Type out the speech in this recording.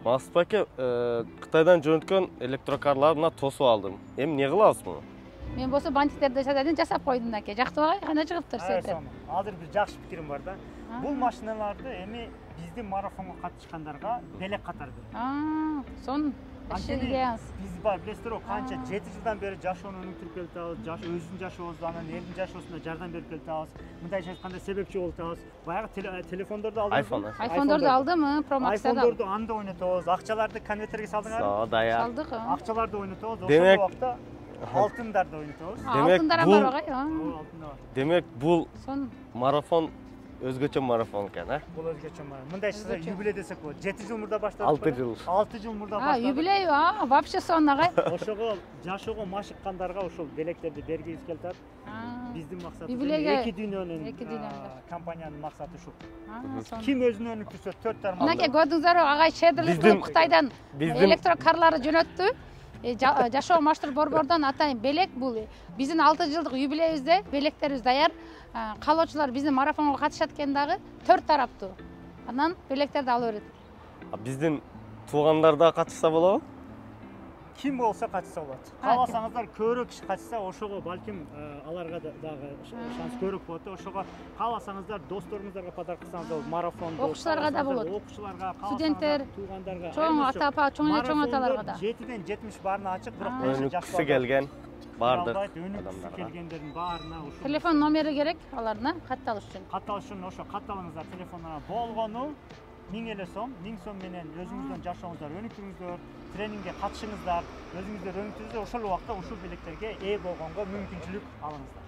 Максут аке, Кытайдан жөнөткөн электрокарларды мына тосуп алдым. Эми эмне кылабыз муну? Мен болсо бантиктерди жасап койдум аке. Жактыбагай, кандай чыгыптыр сетер. Азыр бир жакшы пикирим бар да. Бул машиналарды эми биздин марафонго катышкандарга белек катары берет. Сон идеяңыз. Биз бар, билесиздер, канча 7 жылдан бери жашоону өнүктүрүп келатабыз, өзүбүздүн жашообузду, анан элдин жашоосуна жардам берип келатабыз. Мындайча айтканда себепчи болуп атабыз. Баягы телефондорду алдыңызбы? Айфондорду алдымы? Pro Max'тарды. Айфондорду анда ойнотобуз, акчаларды конвертерге салдыңарбы? Даяр. Алдык. Акчаларды ойнотобуз, Демек, ошол убакта алтындарды ойнотобуз. Алтындар бар багай. Алтында бар. Демек, бул Сон марафон өзгөчө марафон экен, Бул өзгөчө марафон. Мындайча юбилей десек болот. 7 жыл мурда баштадык. 6 жыл. 6 жыл мурда баштадык. Юбилей, вообще сон агай. Ошого жашоого машыккандарга ошол белектерди бергибиз келатат. Биздин максатыбыз Юбилейге эки дүйнөнүн компаниянын максаты ушул. Ким Ким өзүн өнүктүрсө 4 тармак. Мынакей көрдүңүздөр, агай шедерлик кылып Кытайдан электрокарларды жөнөттү. Жашоо маштыр борбордон атайын белек бул. Биздин 6 жылдык юбилейибизде белектерибиз даяр. Каалоочулар биздин марафонго катышат экен дагы 4 тараптуу. Анан белектерди ала берет. Биздин туугандар да катышса болобу? Ким болсо катышса болот. Кааласаңыздар көбүрөөк киши катышса, ошого балким аларга дагы шанс көбүрөөк болот. Ошого кааласаңыздар досторуңуздарга подарок кылсаңыз болот. Марафондо окуучуларга да болот. Окуучуларга, студенттер, туугандарга, чоң ата апа, чоң аталарга да. 7ден 70 баарына ачык, бирок Өнүккүсү келген бардык адамдарга. адамдарга. Келгендердин баарына ушул. Телефон номери керек алардын катталыш үчүн. Катталыш үчүн ошо катталыңыздар телефонуна. Болгону 1000 сом, 1000 сом менен өзүңүздүн жашооңуздар өнүктүрүңүздөр, тренингге катышыңыздар, өзүңүздөр өнүктүрүңүздөр, ошол убакта ушул белектерге ээ болгонго мүмкүнчүлүк алыңыздар.